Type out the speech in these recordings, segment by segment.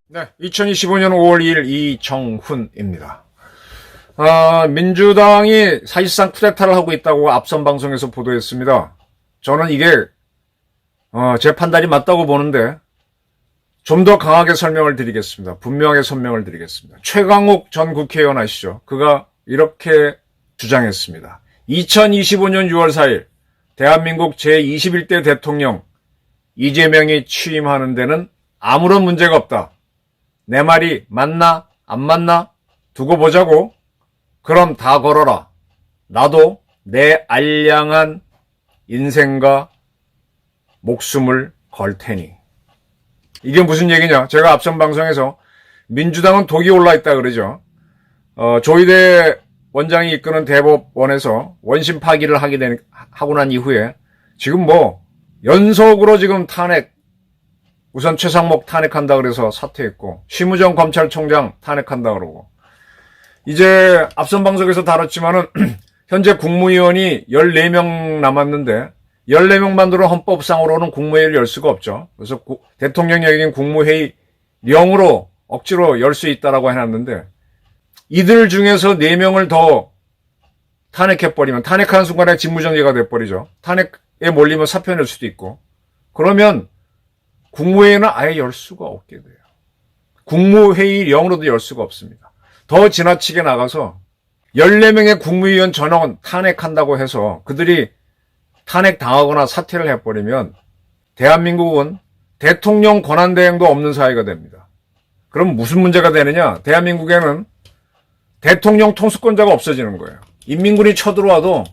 네, 2025년 5월 2일 이정훈입니다. 민주당이 사실상 쿠데타를 하고 있다고 앞선 방송에서 보도했습니다. 저는 이게 제 판단이 맞다고 보는데 좀 더 강하게 설명을 드리겠습니다. 분명하게 설명을 드리겠습니다. 최강욱 전 국회의원 아시죠? 그가 이렇게 주장했습니다. 2025년 6월 4일 대한민국 제21대 대통령 이재명이 취임하는 데는 아무런 문제가 없다. 내 말이 맞나 안 맞나 두고 보자고. 그럼 다 걸어라. 나도 내 알량한 인생과 목숨을 걸 테니. 이게 무슨 얘기냐? 제가 앞선 방송에서 민주당은 독이 올라있다 그러죠. 조희대 원장이 이끄는 대법원에서 원심 파기를 하고 난 이후에 지금 연속으로 지금 탄핵, 우선 최상목 탄핵한다 그래서 사퇴했고, 심우정 검찰총장 탄핵한다 그러고, 이제 앞선 방송에서 다뤘지만은 현재 국무위원이 14명 남았는데 14명만으로 헌법상으로는 국무회의를 열 수가 없죠. 그래서 대통령령인 국무회의령으로 억지로 열 수 있다라고 해놨는데, 이들 중에서 4명을 더 탄핵해버리면, 탄핵하는 순간에 직무정지가 돼버리죠. 탄핵에 몰리면 사표 낼 수도 있고, 그러면 국무회의는 아예 열 수가 없게 돼요. 국무회의령으로도 열 수가 없습니다. 더 지나치게 나가서 14명의 국무위원 전원 탄핵한다고 해서 그들이 탄핵당하거나 사퇴를 해버리면 대한민국은 대통령 권한대행도 없는 사회가 됩니다. 그럼 무슨 문제가 되느냐? 대한민국에는 대통령 통수권자가 없어지는 거예요. 인민군이 쳐들어와도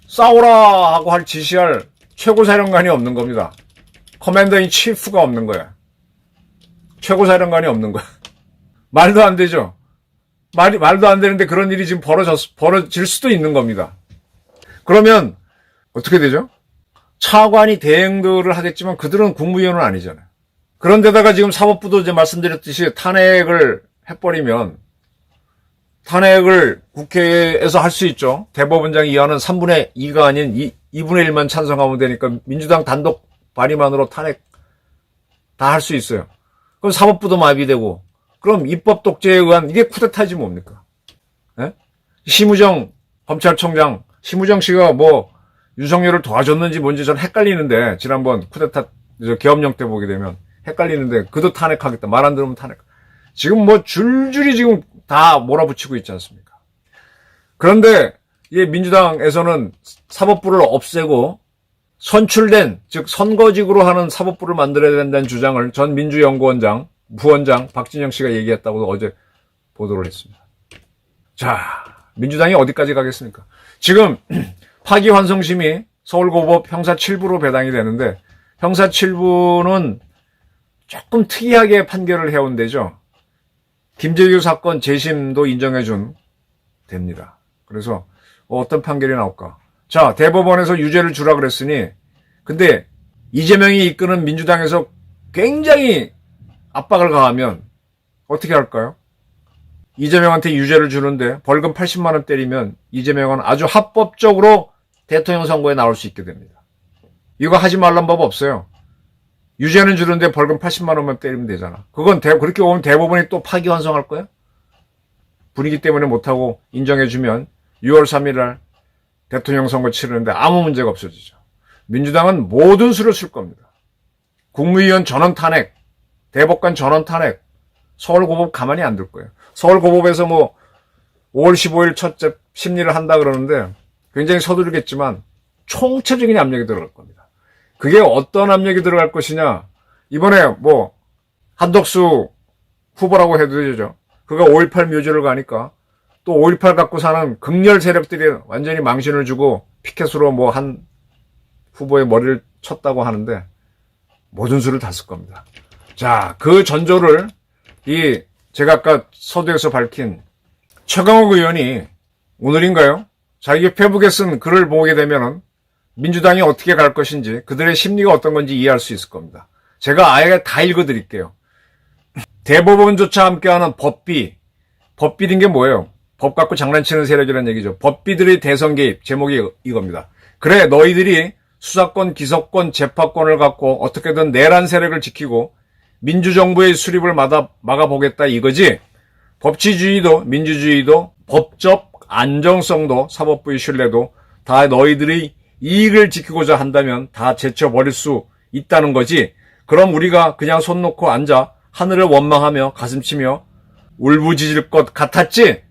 싸우라 하고 지시할 최고사령관이 없는 겁니다. 커맨더 인 치프가 없는 거야. 최고사령관이 없는 거야. 말도 안 되죠. 말도 안 되는데 그런 일이 지금 벌어질 수도 있는 겁니다. 그러면 어떻게 되죠? 차관이 대행들을 하겠지만 그들은 국무위원은 아니잖아요. 그런데다가 지금 사법부도 이제 말씀드렸듯이 탄핵을 해버리면, 탄핵을 국회에서 할 수 있죠. 대법원장이 이하는 3분의 2가 아닌 2분의 1만 찬성하면 되니까 민주당 단독 발의만으로 탄핵 다 할 수 있어요. 그럼 사법부도 마비되고, 그럼 입법 독재에 의한, 이게 쿠데타지 뭡니까? 예? 심우정 검찰총장, 심우정 씨가 윤석열을 도와줬는지 뭔지 전 헷갈리는데, 지난번 쿠데타 계엄령 때 보게 되면 헷갈리는데, 그도 탄핵하겠다. 말 안 들으면 탄핵. 지금 줄줄이 지금 다 몰아붙이고 있지 않습니까? 그런데 이 민주당에서는 사법부를 없애고 선출된, 즉 선거직으로 하는 사법부를 만들어야 된다는 주장을 전 민주연구원장, 부원장 박진영 씨가 얘기했다고 어제 보도를 했습니다. 자, 민주당이 어디까지 가겠습니까? 지금 파기환송심이 서울고법 형사 7부로 배당이 되는데, 형사 7부는 조금 특이하게 판결을 해온 데죠. 김재규 사건 재심도 인정해준 됩니다. 그래서 어떤 판결이 나올까? 자, 대법원에서 유죄를 주라 그랬으니, 근데 이재명이 이끄는 민주당에서 굉장히 압박을 가하면 어떻게 할까요? 이재명한테 유죄를 주는데 벌금 80만 원 때리면 이재명은 아주 합법적으로 대통령 선거에 나올 수 있게 됩니다. 이거 하지 말란 법 없어요. 유죄는 주는데 벌금 80만 원만 때리면 되잖아. 그건 그렇게 오면 대법원이 또 파기환송할 거야? 분위기 때문에 못하고 인정해주면 6월 3일 날 대통령 선거 치르는데 아무 문제가 없어지죠. 민주당은 모든 수를 쓸 겁니다. 국무위원 전원 탄핵, 대법관 전원 탄핵, 서울고법 가만히 안 둘 거예요. 서울고법에서 5월 15일 첫째 심리를 한다 그러는데 굉장히 서두르겠지만 총체적인 압력이 들어갈 겁니다. 그게 어떤 압력이 들어갈 것이냐? 이번에 한덕수 후보라고 해도 되죠. 그가 5.18 묘지를 가니까 또 5.18 갖고 사는 극렬 세력들이 완전히 망신을 주고 피켓으로 한 후보의 머리를 쳤다고 하는데 모든 수를 다 쓸 겁니다. 자, 그 전조를 제가 아까 서두에서 밝힌 최강욱 의원이 오늘인가요? 자기 페북에 쓴 글을 보게 되면은 민주당이 어떻게 갈 것인지, 그들의 심리가 어떤 건지 이해할 수 있을 겁니다. 제가 아예 다 읽어드릴게요. 대법원조차 함께하는 법비인 게 뭐예요? 법 갖고 장난치는 세력이라는 얘기죠. 법비들의 대선 개입, 제목이 이겁니다. 그래, 너희들이 수사권, 기소권, 재판권을 갖고 어떻게든 내란 세력을 지키고 민주정부의 수립을 막아보겠다 이거지. 법치주의도 민주주의도 법적 안정성도 사법부의 신뢰도 다 너희들이 이익을 지키고자 한다면 다 제쳐버릴 수 있다는 거지. 그럼 우리가 그냥 손 놓고 앉아 하늘을 원망하며 가슴치며 울부짖을 것 같았지?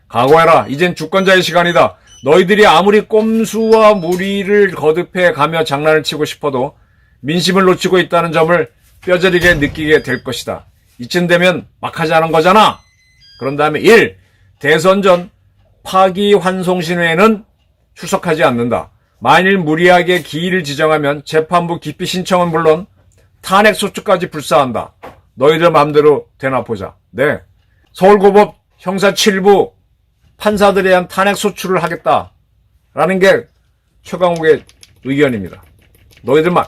각오해라. 이젠 주권자의 시간이다. 너희들이 아무리 꼼수와 무리를 거듭해 가며 장난을 치고 싶어도 민심을 놓치고 있다는 점을 뼈저리게 느끼게 될 것이다. 이쯤 되면 막 하지 않은 거잖아. 그런 다음에 1. 대선 전 파기환송신회에는 출석하지 않는다. 만일 무리하게 기일을 지정하면 재판부 기피 신청은 물론 탄핵소추까지 불사한다. 너희들 마음대로 되나 보자. 네. 서울고법 형사 7부 판사들에 대한 탄핵소추를 하겠다라는 게 최강욱의 의견입니다. 너희들만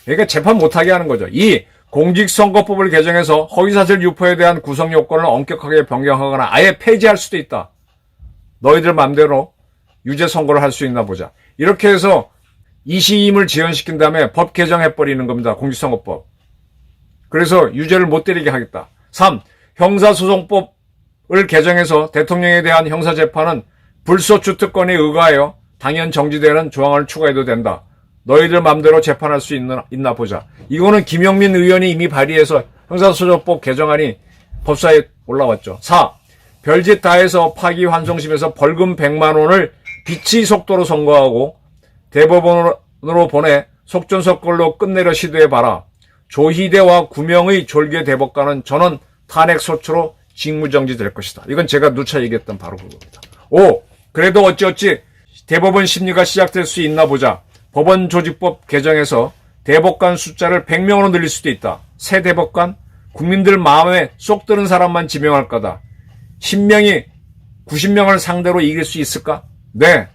그러니까 재판 못하게 하는 거죠. 2. 공직선거법을 개정해서 허위사실 유포에 대한 구성 요건을 엄격하게 변경하거나 아예 폐지할 수도 있다. 너희들 맘대로 유죄 선고를 할 수 있나 보자. 이렇게 해서 이시임을 지연시킨 다음에 법 개정해버리는 겁니다. 공직선거법. 그래서 유죄를 못 때리게 하겠다. 3. 형사소송법을 개정해서 대통령에 대한 형사재판은 불소추 특권에 의거하여 당연 정지되는 조항을 추가해도 된다. 너희들 맘대로 재판할 수 있나 보자. 이거는 김영민 의원이 이미 발의해서 형사소송법 개정안이 법사에 올라왔죠. 4. 별짓 다해서 파기환송심에서 벌금 100만 원을 비치 속도로 선고하고 대법원으로 보내 속전속결로 끝내려 시도해봐라. 조희대와 구명의 졸개 대법관은 저는 탄핵소추로 직무정지 될 것이다. 이건 제가 누차 얘기했던 바로 그겁니다. 5. 그래도 어찌어찌 대법원 심리가 시작될 수 있나 보자. 법원조직법 개정에서 대법관 숫자를 100명으로 늘릴 수도 있다. 새 대법관? 국민들 마음에 쏙 드는 사람만 지명할 거다. 10명이 90명을 상대로 이길 수 있을까? 네.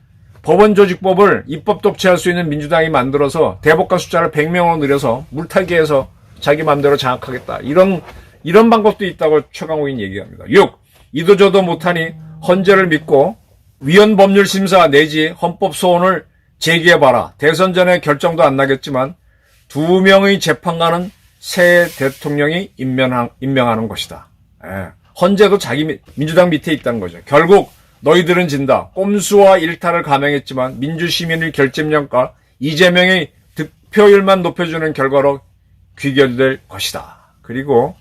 법원조직법을 입법 독재할 수 있는 민주당이 만들어서 대법관 숫자를 100명으로 늘려서 물타기해서 자기 마음대로 장악하겠다. 이런 방법도 있다고 최강욱이 얘기합니다. 6. 이도저도 못하니 헌재를 믿고 위헌법률심사 내지 헌법소원을 제기해봐라. 대선 전에 결정도 안 나겠지만 2명의 재판관은 새 대통령이 임명하는 것이다. 헌재도 자기 민주당 밑에 있다는 거죠. 결국 너희들은 진다. 꼼수와 일탈을 감행했지만 민주시민의 결집력과 이재명의 득표율만 높여주는 결과로 귀결될 것이다. 그리고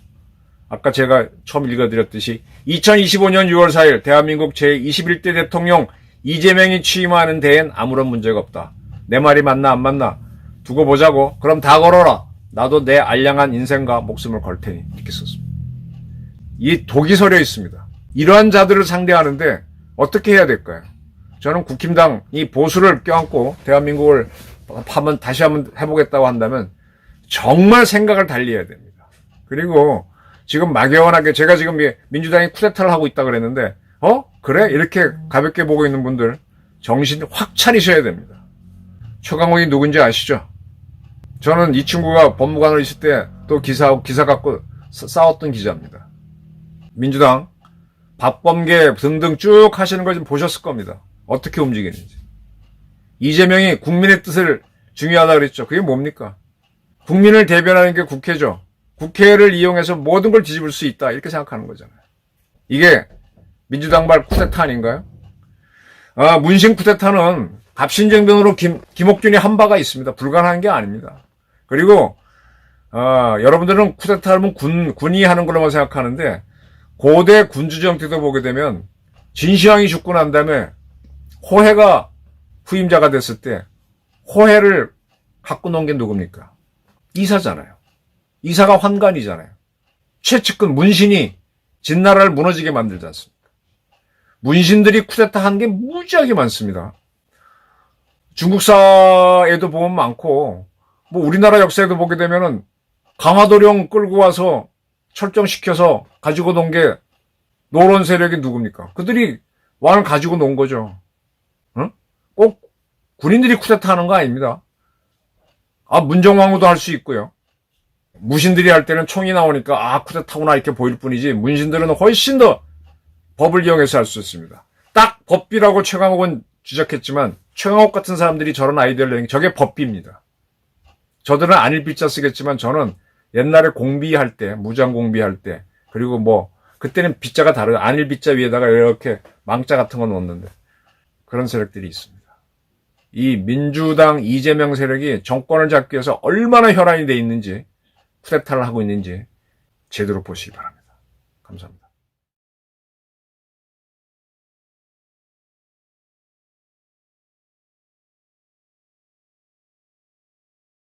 아까 제가 처음 읽어드렸듯이 2025년 6월 4일 대한민국 제21대 대통령 이재명이 취임하는 데엔 아무런 문제가 없다. 내 말이 맞나 안 맞나 두고 보자고. 그럼 다 걸어라. 나도 내 알량한 인생과 목숨을 걸 테니. 이렇게 썼습니다. 이 독이 서려 있습니다. 이러한 자들을 상대하는데 어떻게 해야 될까요? 저는 국힘당이 보수를 껴안고 대한민국을 다시 한번 해보겠다고 한다면 정말 생각을 달리 해야 됩니다. 그리고 지금 막연하게 제가 지금 민주당이 쿠데타를 하고 있다 그랬는데 그래? 이렇게 가볍게 보고 있는 분들 정신 확 차리셔야 됩니다. 최강욱이 누군지 아시죠? 저는 이 친구가 법무관으로 있을 때 또 기사 갖고 싸웠던 기자입니다. 민주당 박범계 등등 쭉 하시는 걸 좀 보셨을 겁니다. 어떻게 움직이는지. 이재명이 국민의 뜻을 중요하다 그랬죠. 그게 뭡니까? 국민을 대변하는 게 국회죠. 국회를 이용해서 모든 걸 뒤집을 수 있다. 이렇게 생각하는 거잖아요. 이게 민주당발 쿠데타 아닌가요? 문신 쿠데타는 갑신정변으로 김옥균이 한 바가 있습니다. 불가능한 게 아닙니다. 그리고 여러분들은 쿠데타하면 군이 하는 걸로만 생각하는데 고대 군주정 때도 보게 되면 진시황이 죽고 난 다음에 호해가 후임자가 됐을 때 호해를 갖고 놓은 게 누굽니까? 이사잖아요. 이사가 환관이잖아요. 최측근 문신이 진나라를 무너지게 만들지 않습니까? 문신들이 쿠데타 한 게 무지하게 많습니다. 중국사에도 보면 많고 우리나라 역사에도 보게 되면은 강화도령 끌고 와서 철정시켜서 가지고 논 게 노론 세력이 누굽니까? 그들이 왕을 가지고 논 거죠. 응? 꼭 군인들이 쿠데타 하는 거 아닙니다. 문정왕후도 할 수 있고요. 무신들이 할 때는 총이 나오니까 쿠데타구나 이렇게 보일 뿐이지 문신들은 훨씬 더 법을 이용해서 할 수 있습니다. 딱 법비라고 최강욱은 주장했지만 최강욱 같은 사람들이 저런 아이디어를 내는 게 저게 법비입니다. 저들은 안일비자 쓰겠지만 저는 옛날에 공비할 때, 무장 공비할 때, 그리고 뭐 그때는 비자가 다르죠. 안일비자 위에다가 이렇게 망자 같은 거 넣었는데 그런 세력들이 있습니다. 이 민주당 이재명 세력이 정권을 잡기 위해서 얼마나 혈안이 돼 있는지, 쿠데타를 하고 있는지 제대로 보시기 바랍니다. 감사합니다.